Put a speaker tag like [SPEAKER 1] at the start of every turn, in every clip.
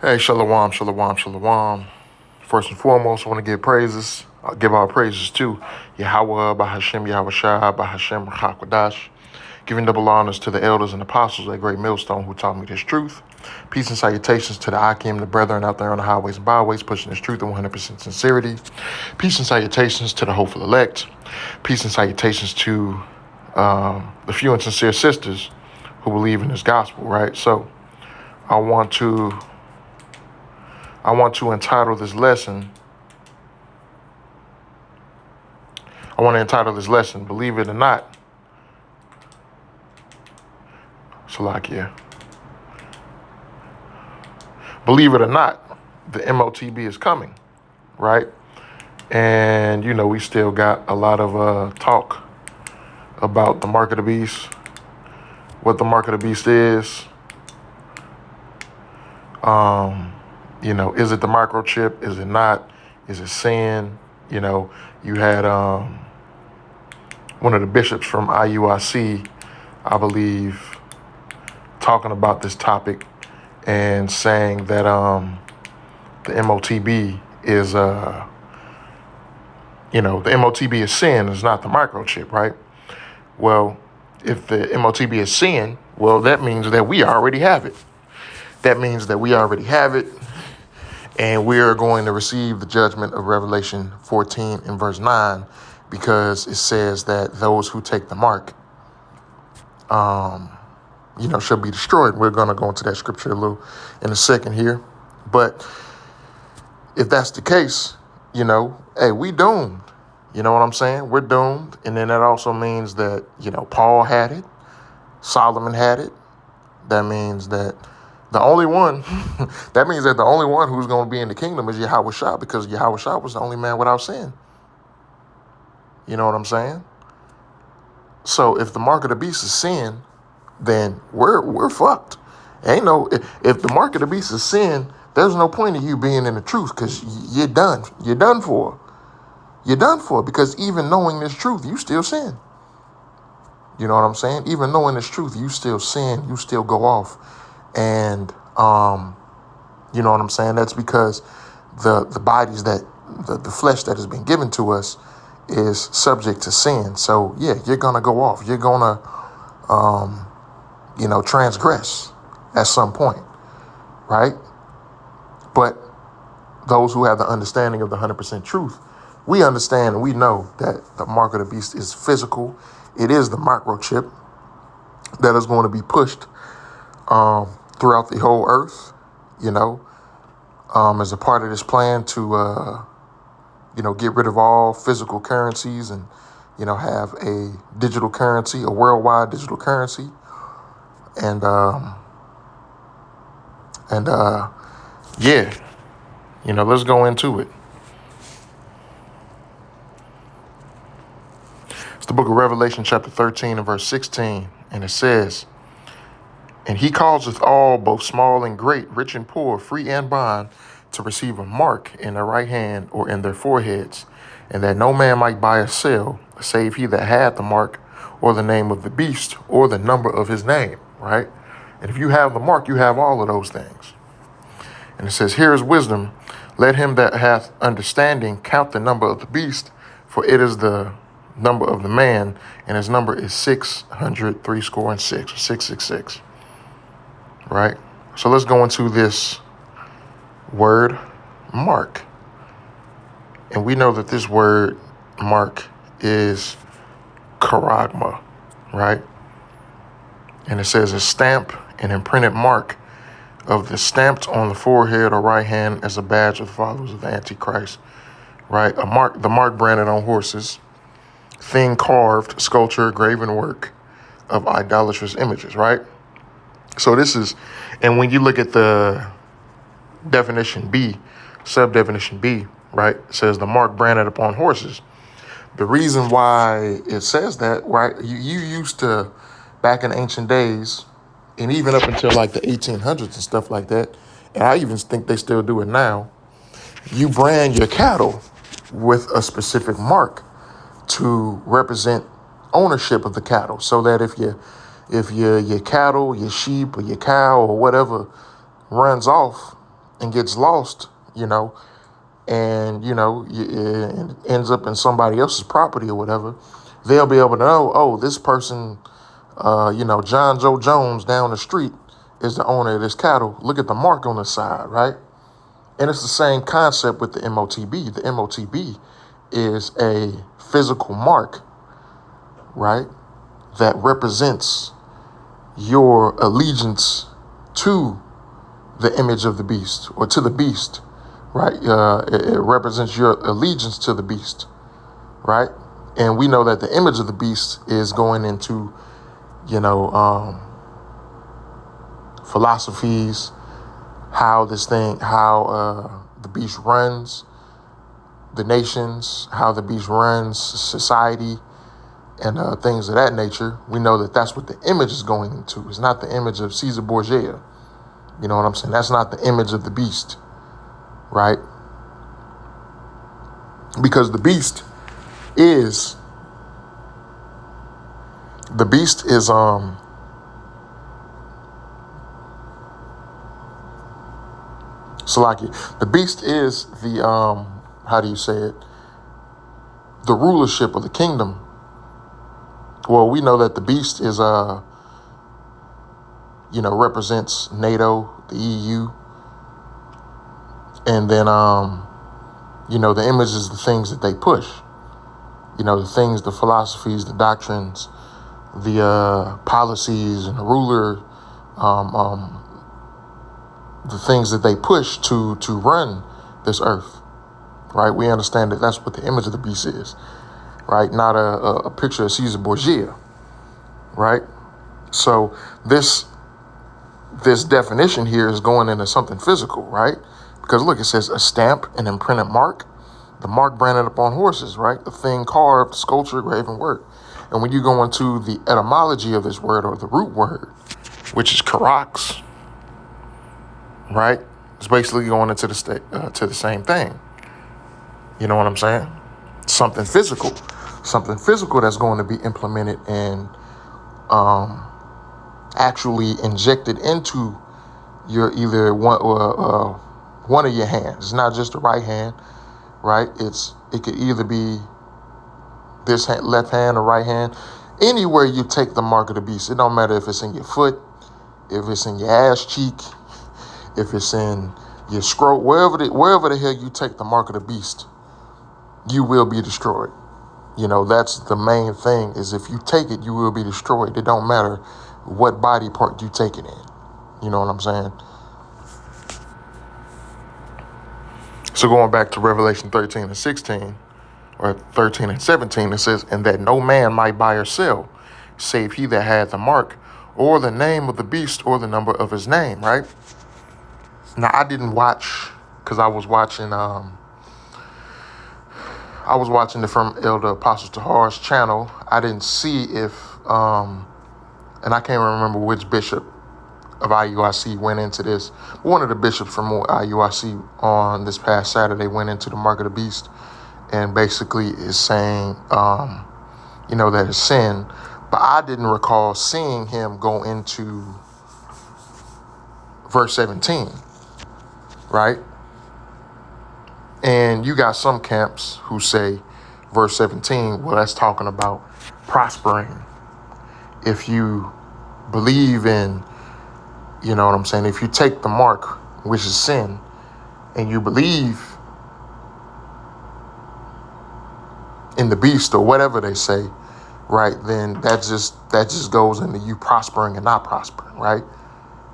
[SPEAKER 1] Hey, shalom, shalom, shalom. First and foremost, I want to give praises. I'll give our praises to Yahweh, Bahashem, Yahweh Shai, Bahashem, Rachakwadash. Giving double honors to the elders and apostles at Great Millstone who taught me this truth. Peace and salutations to the Akim, the brethren out there on the highways and byways, pushing this truth in 100% sincerity. Peace and salutations to the hopeful elect. Peace and salutations to the few and sincere sisters who believe in this gospel, right? So I want to entitle this lesson. Believe it or not, Salakia. Believe it or not, the MOTB is coming, right? And, we still got a lot of talk about the mark of the beast, what the mark of the beast is. Is it the microchip? Is it not? Is it sin? You had one of the bishops from IUIC, I believe, talking about this topic and saying that the MOTB is, the MOTB is sin, it's not the microchip, right? Well, if the MOTB is sin, well, that means that we already have it. And we are going to receive the judgment of Revelation 14 and verse 9, because it says that those who take the mark, shall be destroyed. We're going to go into that scripture in a second here. But if that's the case, hey, we doomed. You know what I'm saying? We're doomed. And then that also means that, Paul had it. Solomon had it. That means that the only one who's going to be in the kingdom is Yahweh Shai, because Yahweh Shai was the only man without sin. You know what I'm saying? So if the mark of the beast is sin, then we're fucked. If the mark of the beast is sin, there's no point of you being in the truth, because you're done. You're done for. Because even knowing this truth, you still sin. You know what I'm saying? Even knowing this truth, you still sin. You still go off. And, you know what I'm saying? That's because the bodies that, the flesh that has been given to us is subject to sin. So, yeah, you're going to go off. You're going to, transgress at some point, right? But those who have the understanding of the 100% truth, we understand and we know that the mark of the beast is physical. It is the microchip that is going to be pushed throughout the whole earth, as a part of this plan to, get rid of all physical currencies and, have a digital currency, a worldwide digital currency. And let's go into it. It's the book of Revelation, chapter 13 and verse 16. And it says, "And he causeth all, both small and great, rich and poor, free and bond, to receive a mark in their right hand or in their foreheads, and that no man might buy or sell, save he that had the mark, or the name of the beast, or the number of his name," right? And if you have the mark, you have all of those things. And it says, "Here is wisdom. Let him that hath understanding count the number of the beast, for it is the number of the man, and his number is 666, 666. Right? So let's go into this word mark. And we know that this word mark is charagma, right? And it says a stamp, an imprinted mark of the stamped on the forehead or right hand as a badge of the followers of the Antichrist, right? The mark branded on horses, thing carved, sculpture, graven work of idolatrous images, right? So this is, and when you look at the definition B, subdefinition B, right, it says the mark branded upon horses. The reason why it says that, right, you used to, back in ancient days, and even up until like the 1800s and stuff like that, and I even think they still do it now, you brand your cattle with a specific mark to represent ownership of the cattle, so that if your cattle, your sheep, or your cow, or whatever runs off, and gets lost, and it ends up in somebody else's property or whatever, they'll be able to know, oh, this person, John Joe Jones down the street is the owner of this cattle. Look at the mark on the side, right? And it's the same concept with the MOTB. The MOTB is a physical mark, right, that represents your allegiance to the image of the beast, or to the beast, right? It represents your allegiance to the beast, right? And we know that the image of the beast is going into, philosophies, how the beast runs the nations, how the beast runs society, and things of that nature. We know that that's what the image is going into. It's not the image of Caesar Borgia. You know what I'm saying? That's not the image of the beast, right? Because the beast is Salaki. The beast is the how do you say it? The rulership of the kingdom. Well, we know that the beast is represents NATO, the EU, and then the image is the things that they push. The things, the philosophies, the doctrines, the policies, and the ruler, the things that they push to run this earth, right? We understand that that's what the image of the beast is, right? Not a picture of Caesar Borgia, right? So this definition here is going into something physical, right? Because look, it says a stamp, an imprinted mark, the mark branded upon horses, right? The thing carved, sculpture, graven work. And when you go into the etymology of this word, or the root word, which is karax, right? It's basically going into to the same thing. You know what I'm saying? Something physical that's going to be implemented and actually injected into your either one of your hands. It's not just the right hand, right? It could either be this hand, left hand or right hand. Anywhere you take the mark of the beast, it don't matter if it's in your foot, if it's in your ass cheek, if it's in your scrote, wherever the hell you take the mark of the beast, you will be destroyed. That's the main thing, is if you take it, you will be destroyed. It don't matter what body part you take it in. You know what I'm saying? So going back to Revelation 13 and 16, or 13 and 17, it says, and that no man might buy or sell, save he that had the mark, or the name of the beast, or the number of his name, right? Now, I didn't watch, because I was watching it from Elder Apostle Tahar's channel. I didn't see if, and I can't remember which bishop of IUIC went into this. One of the bishops from IUIC on this past Saturday went into the mark of the beast, and basically is saying, that it's sin. But I didn't recall seeing him go into verse 17, right? And you got some camps who say verse 17, well, that's talking about prospering. If you believe in, if you take the mark, which is sin, and you believe in the beast or whatever they say, right, then that just goes into you prospering and not prospering, right?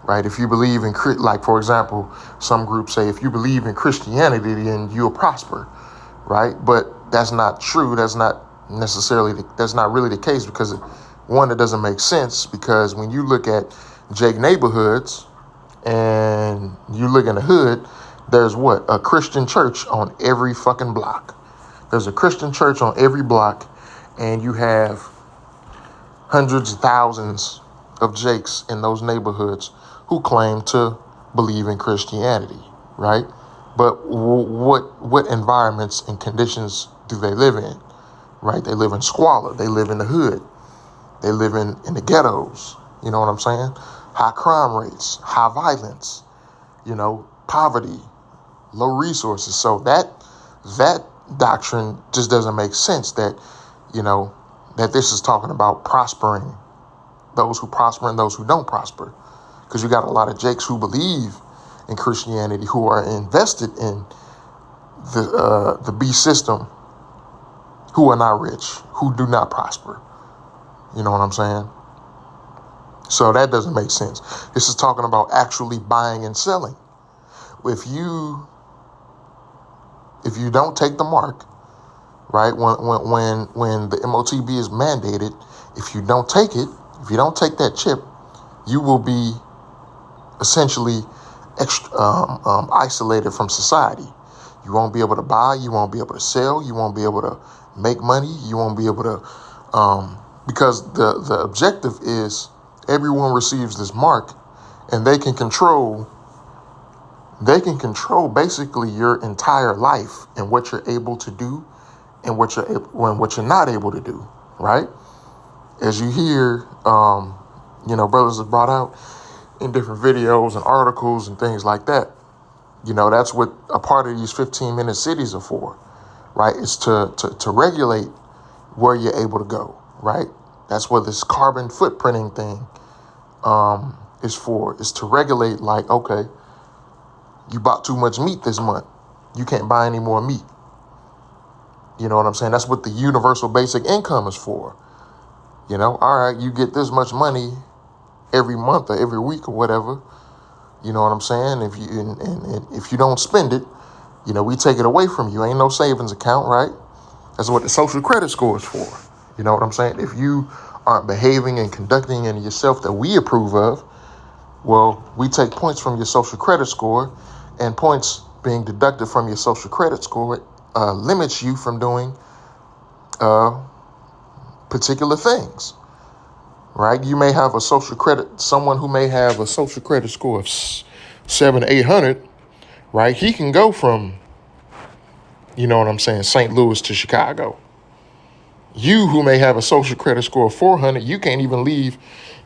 [SPEAKER 1] Right. If you believe in, like, for example, some groups say, if you believe in Christianity, then you'll prosper, right? But that's not true. That's not really the case, because one, it doesn't make sense, because when you look at Jake neighborhoods and you look in the hood, there's a Christian church on every fucking block. There's a Christian church on every block, and you have hundreds of thousands of Jakes in those neighborhoods who claim to believe in Christianity, right? But what environments and conditions do they live in, right? They live in squalor. They live in the hood. They live in the ghettos. You know what I'm saying? High crime rates, high violence, poverty, low resources. So that doctrine just doesn't make sense, that, that this is talking about prospering, those who prosper and those who don't prosper. Because you got a lot of jakes who believe in Christianity, who are invested in the beast system, who are not rich, who do not prosper. You know what I'm saying? So that doesn't make sense. This is talking about actually buying and selling. If you don't take the mark, right, when the MOTB is mandated, if you don't take it, if you don't take that chip, you will be essentially isolated from society. You won't be able to buy, you won't be able to sell, you won't be able to make money, you won't be able to, because the objective is everyone receives this mark, and they can control basically your entire life and what you're able to do and what you're not able to do, right? As you hear, brothers have brought out in different videos and articles and things like that. That's what a part of these 15-minute cities are for, right? It's to regulate where you're able to go, right? That's what this carbon footprinting thing is for. Is to regulate, like, okay, you bought too much meat this month, you can't buy any more meat. You know what I'm saying? That's what the universal basic income is for. All right, you get this much money every month or every week or whatever. You know what I'm saying? If you don't spend it, we take it away from you. Ain't no savings account, right? That's what the social credit score is for. You know what I'm saying? If you aren't behaving and conducting in yourself that we approve of, well, we take points from your social credit score, and points being deducted from your social credit score limits you from doing particular things, right? You may have someone who may have a social credit score of 700 to 800, right? He can go from, St. Louis to Chicago. You who may have a social credit score of 400, you can't even leave.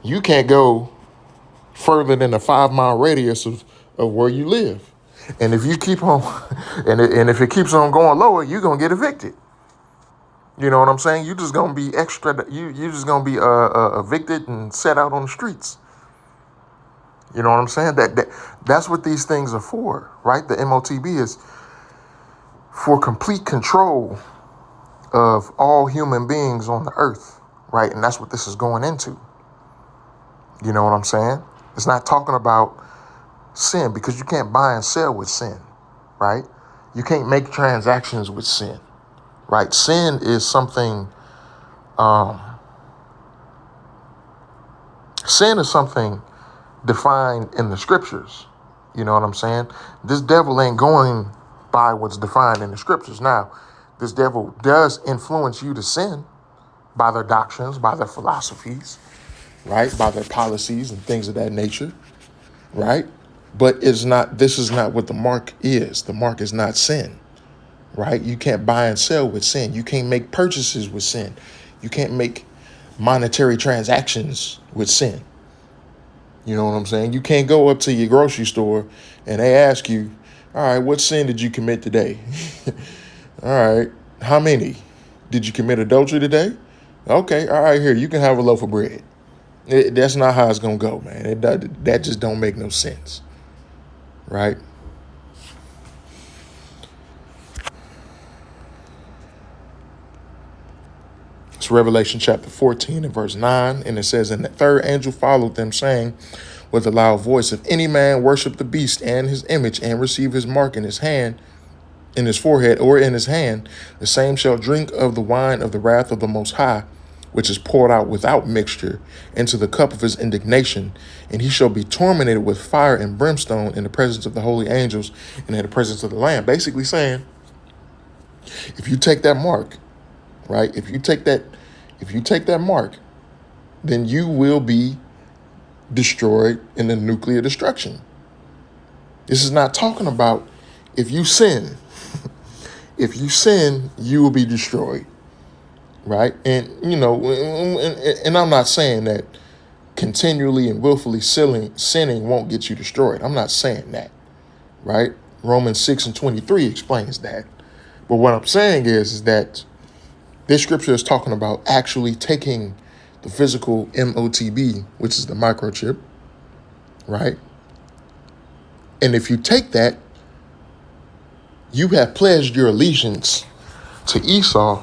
[SPEAKER 1] You can't go further than a 5-mile radius of where you live. And if you keep on, and if it keeps on going lower, you're going to get evicted. You know what I'm saying? You're just going to be you're just going to be evicted and set out on the streets. You know what I'm saying? That's what these things are for, right? The MOTB is for complete control of all human beings on the earth, right? And that's what this is going into. You know what I'm saying? It's not talking about sin, because you can't buy and sell with sin, right? You can't make transactions with sin, right? Sin is something, defined in the scriptures. You know what I'm saying? This devil ain't going by what's defined in the scriptures. Now, this devil does influence you to sin by their doctrines, by their philosophies, right? By their policies and things of that nature, right? But this is not what the mark is. The mark is not sin, right? You can't buy and sell with sin. You can't make purchases with sin. You can't make monetary transactions with sin. You know what I'm saying? You can't go up to your grocery store and they ask you, all right, what sin did you commit today? All right, how many? Did you commit adultery today? Okay, all right, here, you can have a loaf of bread. That's not how it's going to go, man. That just don't make no sense. Right? It's Revelation chapter 14 and verse 9. And it says, and the third angel followed them, saying with a loud voice, if any man worship the beast and his image and receive his mark in his hand, in his forehead or in his hand, the same shall drink of the wine of the wrath of the Most High, which is poured out without mixture into the cup of his indignation, and he shall be tormented with fire and brimstone in the presence of the holy angels and in the presence of the Lamb. Basically saying, if you take that mark, right? If you take that mark, then you will be destroyed in the nuclear destruction. This is not talking about if you sin. If you sin, you will be destroyed. Right. And, and I'm not saying that continually and willfully sinning won't get you destroyed. I'm not saying that. right? Romans 6:23 explains that. But what I'm saying is that this scripture is talking about actually taking the physical MOTB, which is the microchip, right? And if you take that, you have pledged your allegiance to Esau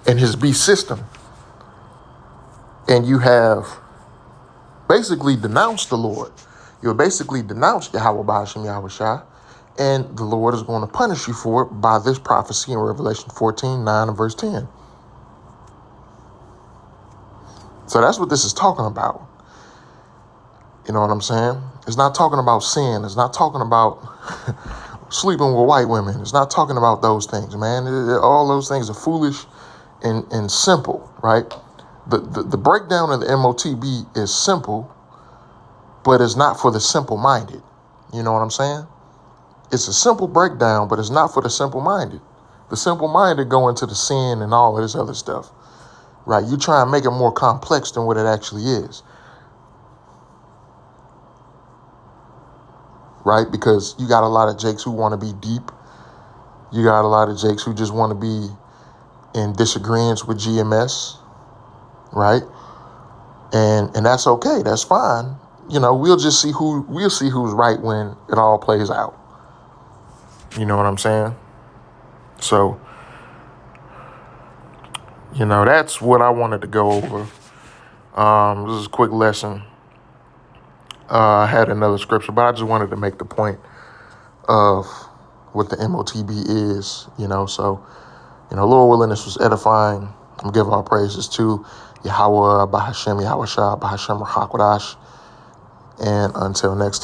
[SPEAKER 1] and his beast system. And you have basically denounced the Lord. You have basically denounced Yahweh Ba'ashem Yahweh Shai. And the Lord is going to punish you for it by this prophecy in Revelation 14:9 and verse 10. So that's what this is talking about. You know what I'm saying? It's not talking about sin. It's not talking about sleeping with white women. It's not talking about those things, man. All those things are foolish and simple, right? The breakdown of the MOTB is simple, but it's not for the simple-minded. You know what I'm saying? It's a simple breakdown, but it's not for the simple-minded. The simple-minded go into the sin and all of this other stuff, right? You try and make it more complex than what it actually is, right? Because you got a lot of jakes who want to be deep. You got a lot of jakes who just want to be in disagreements with GMS, right? And that's okay. That's fine. You know, we'll see who's right when it all plays out. You know what I'm saying? So, you know, that's what I wanted to go over. This is a quick lesson. I had another scripture, but I just wanted to make the point of what the MOTB is, you know. So, you know, Lord willing, this was edifying. I'm going to give our praises to Yahweh, Ba'ashem, Yahweh Shah, Ba'ashem, Rahakwadash. And until next time.